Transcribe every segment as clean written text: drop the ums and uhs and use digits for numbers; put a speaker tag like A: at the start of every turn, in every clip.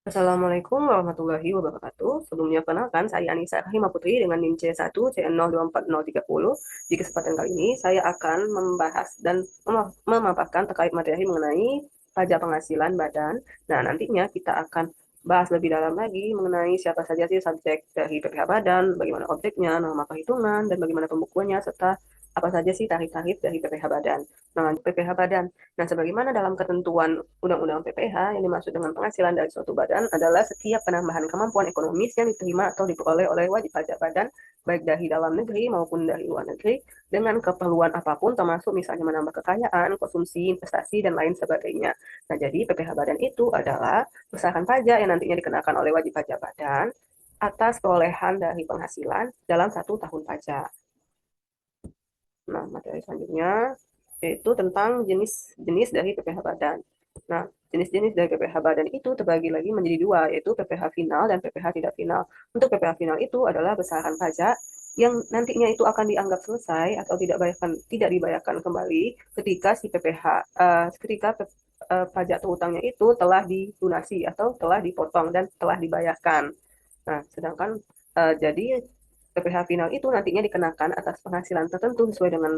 A: Assalamualaikum warahmatullahi wabarakatuh. Sebelumnya perkenalkan, saya Anissa Rahima Putri dengan NIM C1 CN024030. Di kesempatan kali ini, saya akan membahas dan memaparkan terkait materi mengenai pajak penghasilan badan. Nah, nantinya kita akan bahas lebih dalam lagi mengenai siapa saja sih subjek dari PPh Badan, bagaimana objeknya, norma perhitungan, dan bagaimana pembukuannya, serta apa saja sih tarif-tarif dari PPh Badan. Nah, PPh Badan. Nah, sebagaimana dalam ketentuan Undang-Undang PPh, yang dimaksud dengan penghasilan dari suatu badan adalah setiap penambahan kemampuan ekonomis yang diterima atau diperoleh oleh wajib pajak badan, baik dari dalam negeri maupun dari luar negeri, dengan keperluan apapun, termasuk misalnya menambah kekayaan, konsumsi, investasi, dan lain sebagainya. Nah, jadi PPh Badan itu adalah besaran pajak yang nantinya dikenakan oleh wajib pajak badan atas perolehan dari penghasilan dalam 1 tahun pajak. Nah, materi selanjutnya yaitu tentang jenis-jenis dari PPh Badan. Nah, jenis-jenis dari PPh Badan itu terbagi lagi menjadi dua, yaitu PPh final dan PPh tidak final. Untuk PPh final itu adalah besaran pajak yang nantinya itu akan dianggap selesai atau tidak dibayarkan kembali ketika si PPh ketika pajak terutangnya itu telah dilunasi atau telah dipotong dan telah dibayarkan. Nah, sedangkan jadi PPh final itu nantinya dikenakan atas penghasilan tertentu sesuai dengan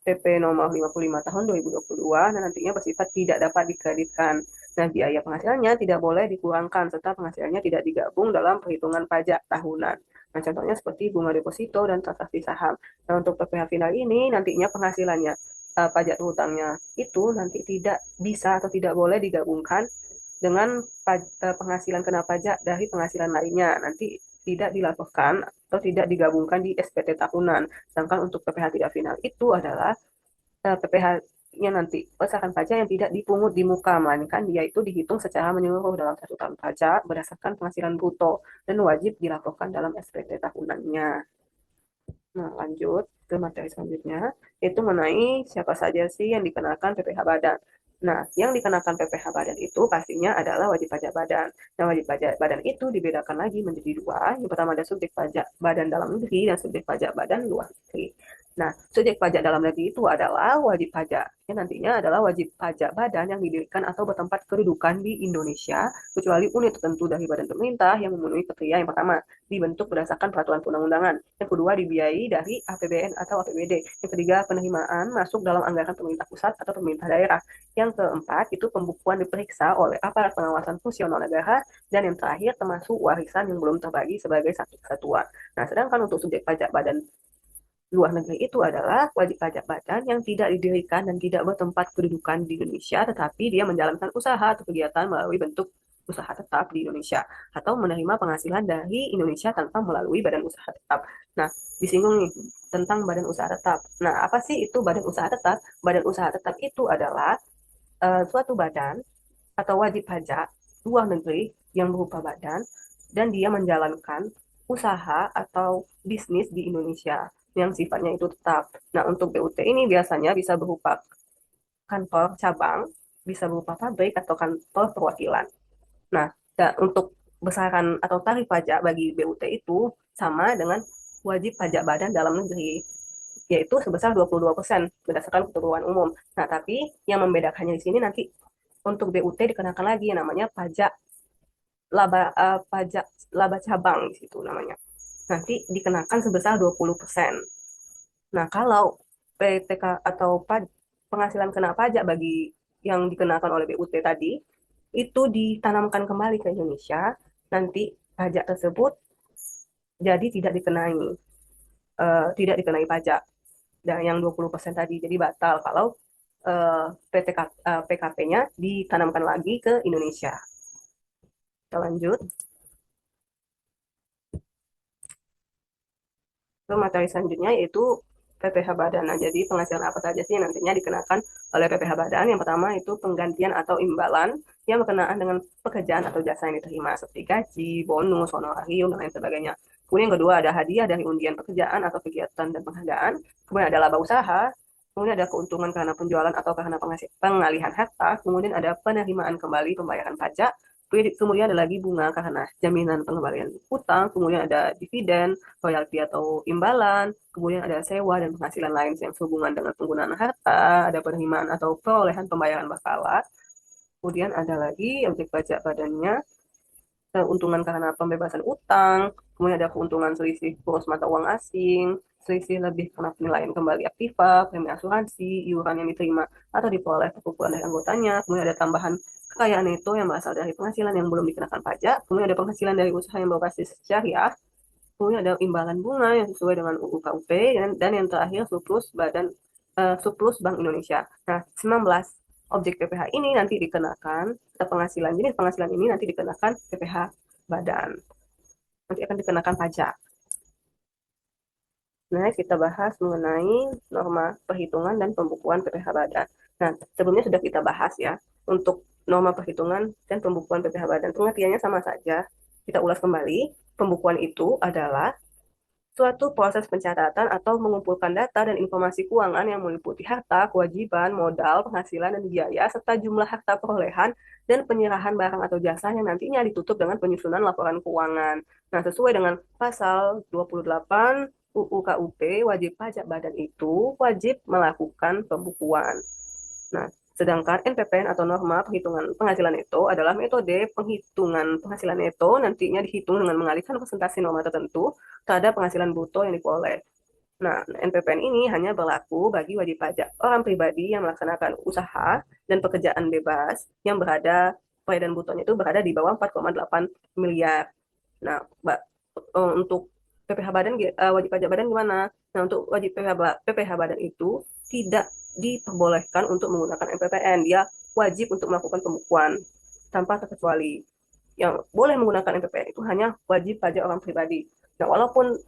A: PP nomor 55 tahun 2022 dan nantinya bersifat tidak dapat dikreditkan. Nah, biaya penghasilannya tidak boleh dikurangkan serta penghasilannya tidak digabung dalam perhitungan pajak tahunan. Nah, contohnya seperti bunga deposito dan transaksi saham. Nah, untuk PPh final ini nantinya penghasilannya pajak hutangnya itu nanti tidak bisa atau tidak boleh digabungkan dengan penghasilan kena pajak dari penghasilan lainnya. Nanti tidak dilaporkan atau tidak digabungkan di SPT tahunan. Sedangkan untuk PPh tidak final itu adalah PPh-nya nanti besaran pajak yang tidak dipungut di muka, melainkan dia itu dihitung secara menyeluruh dalam 1 tahun pajak berdasarkan penghasilan bruto dan wajib dilaporkan dalam SPT tahunannya. Nah, lanjut ke materi selanjutnya, yaitu mengenai siapa saja sih yang dikenakan PPh Badan. Nah, yang dikenakan PPh Badan itu pastinya adalah wajib pajak badan. Nah, wajib pajak badan itu dibedakan lagi menjadi dua. Yang pertama ada subjek pajak badan dalam negeri dan subjek pajak badan luar negeri. Nah, subjek pajak dalam negeri itu adalah wajib pajak. Yang nantinya adalah wajib pajak badan yang didirikan atau bertempat kedudukan di Indonesia, kecuali unit tertentu dari badan pemerintah yang memenuhi kriteria yang pertama dibentuk berdasarkan peraturan perundang-undangan. Yang kedua, dibiayai dari APBN atau APBD. Yang ketiga, penerimaan masuk dalam anggaran pemerintah pusat atau pemerintah daerah. Yang keempat, itu pembukuan diperiksa oleh aparat pengawasan fungsional negara. Dan yang terakhir, termasuk warisan yang belum terbagi sebagai satu kesatuan. Nah, sedangkan untuk subjek pajak badan luar negeri itu adalah wajib pajak badan yang tidak didirikan dan tidak bertempat kedudukan di Indonesia, tetapi dia menjalankan usaha atau kegiatan melalui bentuk usaha tetap di Indonesia atau menerima penghasilan dari Indonesia tanpa melalui badan usaha tetap. Nah, disinggung nih tentang badan usaha tetap. Nah, apa sih itu badan usaha tetap? Badan usaha tetap itu adalah suatu badan atau wajib pajak luar negeri yang berupa badan dan dia menjalankan usaha atau bisnis di Indonesia yang sifatnya itu tetap. Nah, untuk BUT ini biasanya bisa berupa kantor cabang, bisa berupa pabrik atau kantor perwakilan. Nah, untuk besaran atau tarif pajak bagi BUT itu sama dengan wajib pajak badan dalam negeri, yaitu sebesar 22% berdasarkan ketentuan umum. Nah, tapi yang membedakannya di sini nanti untuk BUT dikenakan lagi yang namanya pajak laba cabang di situ namanya. Nanti dikenakan sebesar 20%. Nah, kalau PTK atau penghasilan kena pajak bagi yang dikenakan oleh BUT tadi, itu ditanamkan kembali ke Indonesia, nanti pajak tersebut jadi tidak dikenai pajak. Dan yang 20% tadi jadi batal kalau PKP-nya ditanamkan lagi ke Indonesia. Kita lanjut ke materi selanjutnya yaitu PPh Badan. Nah, jadi penghasilan apa saja sih yang nantinya dikenakan oleh PPh Badan? Yang pertama itu penggantian atau imbalan yang berkenaan dengan pekerjaan atau jasa yang diterima seperti gaji, bonus, honorarium, dan lain sebagainya. Kemudian yang kedua ada hadiah dari undian pekerjaan atau kegiatan dan penghargaan. Kemudian ada laba usaha. Kemudian ada keuntungan karena penjualan atau karena pengalihan harta. Kemudian ada penerimaan kembali pembayaran pajak. Kemudian ada lagi bunga karena jaminan pengembalian utang. Kemudian ada dividen, royalti atau imbalan, kemudian ada sewa dan penghasilan lain yang sehubungan dengan penggunaan harta, ada penerimaan atau perolehan pembayaran berkala, kemudian ada lagi objek pajak badannya, keuntungan karena pembebasan utang, kemudian ada keuntungan selisih kurs mata uang asing, selisih lebih karena penilaian kembali aktiva, premi asuransi, iuran yang diterima atau diperoleh perkumpulan dari anggotanya, kemudian ada tambahan kekayaan itu yang berasal dari penghasilan yang belum dikenakan pajak, kemudian ada penghasilan dari usaha yang berbasis syariah, kemudian ada imbalan bunga yang sesuai dengan UU KUP, dan yang terakhir surplus Bank Indonesia. Nah, 19 objek PPh ini nanti dikenakan penghasilan jenis penghasilan ini nanti dikenakan PPh badan. Nanti akan dikenakan pajak. Nah, kita bahas mengenai norma perhitungan dan pembukuan PPh badan. Nah, sebelumnya sudah kita bahas ya, untuk norma perhitungan dan pembukuan PPh badan. Pengertiannya sama saja. Kita ulas kembali. Pembukuan itu adalah suatu proses pencatatan atau mengumpulkan data dan informasi keuangan yang meliputi harta, kewajiban, modal, penghasilan, dan biaya, serta jumlah harta perolehan dan penyerahan barang atau jasa yang nantinya ditutup dengan penyusunan laporan keuangan. Nah, sesuai dengan pasal 28 UU KUP, wajib pajak badan itu wajib melakukan pembukuan. Nah, sedangkan NPPN atau norma perhitungan penghasilan neto adalah metode penghitungan penghasilan neto nantinya dihitung dengan mengalihkan presentasi norma tertentu terhadap penghasilan bruto yang diperoleh. Nah, NPPN ini hanya berlaku bagi wajib pajak orang pribadi yang melaksanakan usaha dan pekerjaan bebas yang berada peredaran brutonya itu berada di bawah 4,8 miliar. Nah, untuk PPh badan wajib pajak badan gimana? Nah, untuk wajib PPh badan itu tidak diperbolehkan untuk menggunakan NPPN. Dia wajib untuk melakukan pembukuan tanpa terkecuali. Yang boleh menggunakan NPPN itu hanya wajib pajak orang pribadi. Nah, walaupun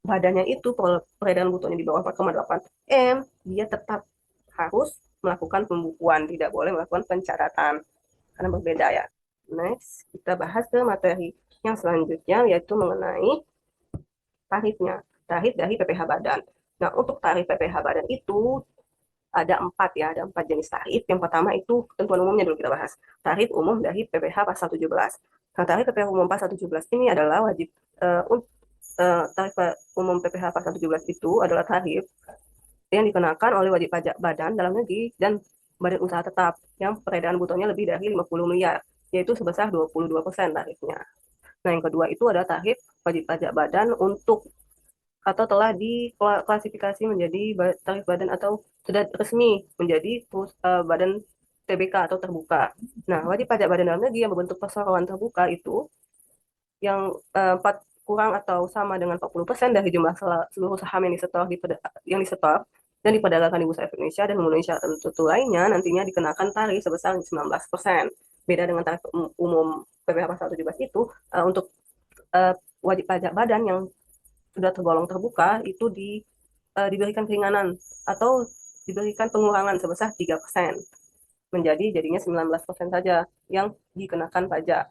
A: badannya itu peredaran brutonya di bawah 4,8 M, dia tetap harus melakukan pembukuan, tidak boleh melakukan pencatatan karena berbeda ya. Next, kita bahas ke materi yang selanjutnya yaitu mengenai tarifnya, tarif dari PPh badan. Nah, untuk tarif PPh badan itu ada empat ya, ada empat jenis tarif. Yang pertama itu ketentuan umumnya dulu kita bahas. Tarif umum dari PPh pasal 17. Nah, tarif PPh umum pasal 17 ini adalah wajib tarif umum PPh pasal 17 itu adalah tarif yang dikenakan oleh wajib pajak badan dalam negeri dan badan usaha tetap yang peredaran brutonya lebih dari 50 miliar, yaitu sebesar 22% tarifnya. Nah, yang kedua itu adalah tarif wajib pajak badan untuk atau telah diklasifikasi menjadi tarif badan atau sudah resmi menjadi badan TBK atau terbuka. Nah, wajib pajak badan dalam negeri yang berbentuk perseroan terbuka itu yang 4 kurang atau sama dengan 40% dari jumlah seluruh saham yang disetor dan diperdagangkan di Bursa Efek Indonesia dan memenuhi syarat tertentu lainnya nantinya dikenakan tarif sebesar 19%. Beda dengan tarif umum PPh pasal 17 itu untuk wajib pajak badan yang sudah tergolong terbuka itu diberikan keringanan atau diberikan pengurangan sebesar 3%. Jadinya 19% saja yang dikenakan pajak.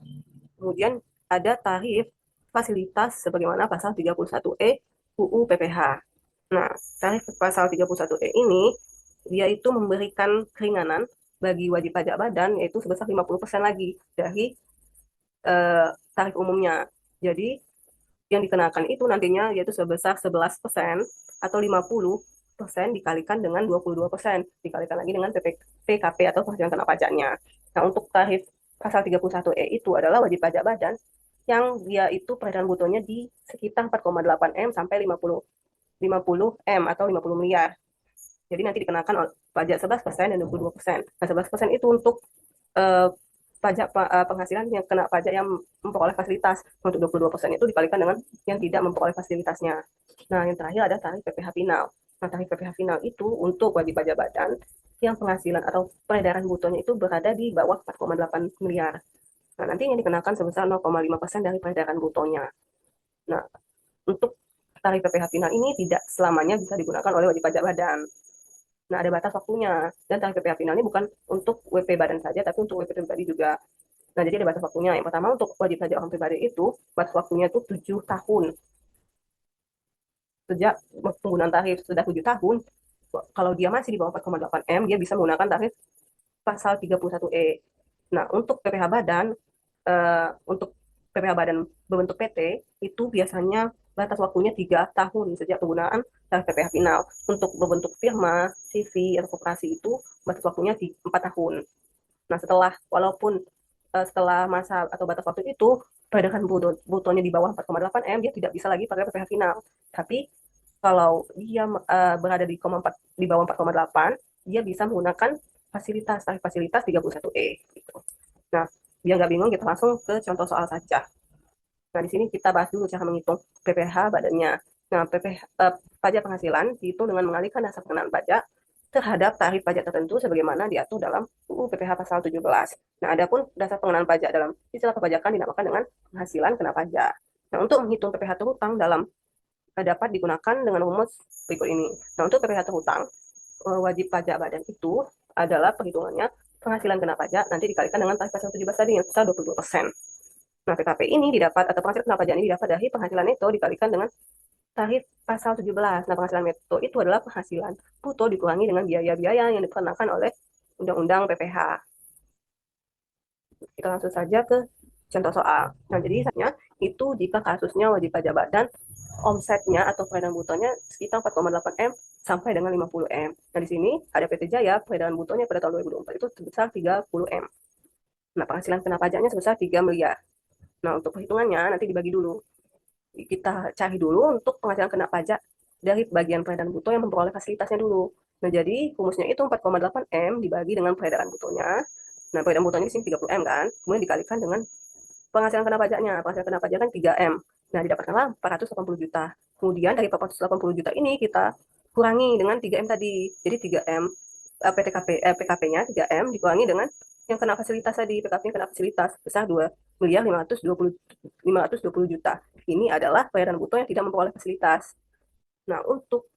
A: Kemudian ada tarif fasilitas sebagaimana pasal 31E UU PPh. Nah, tarif pasal 31E ini dia itu memberikan keringanan bagi wajib pajak badan yaitu sebesar 50% lagi dari tarif umumnya. Jadi yang dikenakan itu nantinya yaitu sebesar 11% atau 50% dikalikan dengan 22%, dikalikan lagi dengan PKP atau penghasilan kena pajaknya. Nah, untuk tarif pasal 31E itu adalah wajib pajak badan yang dia itu peredaran brutonya di sekitar 4,8 M sampai 50 M atau 50 miliar. Jadi nanti dikenakan pajak 11% dan 22%. Nah, 11% itu untuk eh, pajak penghasilan yang kena pajak yang memperoleh fasilitas. Untuk 22% itu dikalikan dengan yang tidak memperoleh fasilitasnya. Nah, yang terakhir ada tarif PPh final. Nah, tarif PPh final itu untuk wajib pajak badan yang penghasilan atau peredaran brutonya itu berada di bawah 4,8 miliar. Nah, nanti yang dikenakan sebesar 0,5% dari peredaran brutonya. Nah, untuk tarif PPh final ini tidak selamanya bisa digunakan oleh wajib pajak badan. Nah, ada batas waktunya. Dan tarif PPh final ini bukan untuk WP badan saja, tapi untuk WP pribadi juga. Nah, jadi ada batas waktunya. Yang pertama untuk wajib pajak orang pribadi itu, batas waktunya itu 7 tahun. Sejak penggunaan tarif sudah 7 tahun, kalau dia masih di bawah 4,8 M, dia bisa menggunakan tarif pasal 31E. Nah, untuk PPh badan, untuk PPh badan berbentuk PT, itu biasanya batas waktunya 3 tahun sejak penggunaan tarif PPh final. Untuk berbentuk firma, CV, atau koperasi itu batas waktunya 4 tahun. Nah, walaupun setelah masa atau batas waktu itu perolehan brutonya di bawah 4,8 M, dia tidak bisa lagi pakai PPh final. Tapi kalau dia berada di 4, di bawah 4,8, dia bisa menggunakan fasilitas tarif fasilitas 31E gitu. Nah, biar nggak bingung, kita langsung ke contoh soal saja. Nah, di sini kita bahas dulu cara menghitung PPh badannya. Nah, pajak penghasilan dihitung dengan mengalihkan dasar pengenaan pajak terhadap tarif pajak tertentu sebagaimana diatur dalam UU PPh pasal 17. Nah, adapun dasar pengenaan pajak dalam istilah kepajakan dinamakan dengan penghasilan kena pajak. Nah, untuk menghitung PPh terhutang dapat digunakan dengan rumus berikut ini. Nah, untuk PPh terhutang, wajib pajak badan itu adalah perhitungannya penghasilan kena pajak nanti dikalikan dengan tarif pasal 17 tadi yang sebesar 22%. Nah, PKP ini didapat atau penghasilan kena pajak ini didapat dari penghasilan neto dikalikan dengan tarif pasal 17. Nah, penghasilan neto itu adalah penghasilan bruto dikurangi dengan biaya-biaya yang dikenakan oleh Undang-Undang PPh. Kita langsung saja ke contoh soal. Nah, jadi misalnya itu jika kasusnya wajib pajak badan omsetnya atau peredaran brutonya sekitar 4,8 M sampai dengan 50 M. Nah, di sini ada PT Jaya, peredaran brutonya pada tahun 2024 itu sebesar 30 M. Nah, penghasilan kena pajaknya sebesar 3 miliar. Nah, untuk perhitungannya nanti dibagi dulu. Kita cari dulu untuk penghasilan kena pajak dari bagian peredaran bruto yang memperoleh fasilitasnya dulu. Nah, jadi rumusnya itu 4,8 M dibagi dengan peredaran brutonya. Nah, peredaran brutonya di sini 30 M kan, kemudian dikalikan dengan penghasilan kena pajaknya. Penghasilan kena pajak kan 3 M. Nah, didapatkanlah 480 juta. Kemudian dari 480 juta ini kita kurangi dengan 3 M tadi. Jadi 3 M PKP-nya 3 M dikurangi dengan yang kena fasilitas tadi. PKP-nya kena fasilitas besar 2 miliar 520 juta. Ini adalah bayaran bruto yang tidak memperoleh fasilitas. Nah, untuk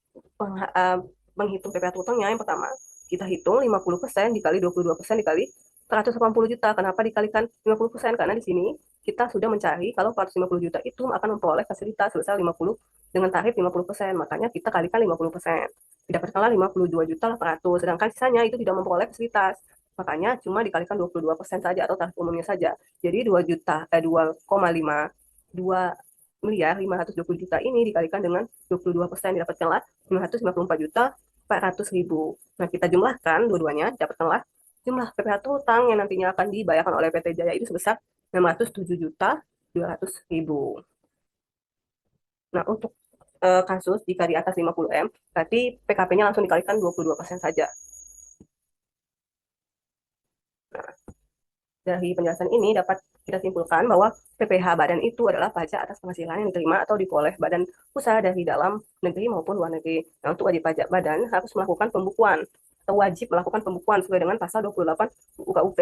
A: menghitung PPh utangnya yang pertama, kita hitung 50% dikali 22% dikali 180 juta. Kenapa dikalikan 50%? Karena di sini kita sudah mencari kalau 450 juta itu akan memperoleh fasilitas sebesar 50 dengan tarif 50%. Makanya kita kalikan 50%. Didapatkanlah 52 juta 800. Sedangkan sisanya itu tidak memperoleh fasilitas. Makanya cuma dikalikan 22% saja atau tarif umumnya saja. Jadi 2 juta 2,5 2 miliar 520 juta ini dikalikan dengan 22% didapatkanlah 554 juta 400 ribu. Nah, kita jumlahkan dua-duanya, dapatkanlah jumlah PPh utang yang nantinya akan dibayarkan oleh PT Jaya itu sebesar 607 juta 200 ribu. Nah, untuk kasus jika di atas 50 M, berarti PKP-nya langsung dikalikan 22% saja. Nah, dari penjelasan ini dapat kita simpulkan bahwa PPh badan itu adalah pajak atas penghasilan yang diterima atau diperoleh badan usaha dari dalam negeri maupun luar negeri. Nah, untuk wajib pajak badan harus melakukan pembukuan atau wajib melakukan pembukuan sesuai dengan pasal 28 UKUP.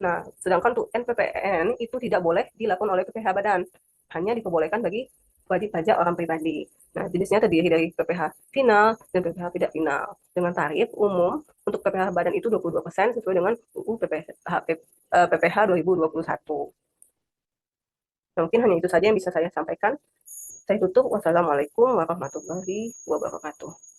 A: Nah, sedangkan untuk NPPN itu tidak boleh dilakukan oleh PPh badan, hanya diperbolehkan bagi wajib pajak orang pribadi. Nah, jenisnya terdiri dari PPh final dan PPh tidak final. Dengan tarif umum untuk PPh badan itu 22% sesuai dengan UU PPh 2021. Nah, mungkin hanya itu saja yang bisa saya sampaikan. Saya tutup. Wassalamualaikum warahmatullahi wabarakatuh.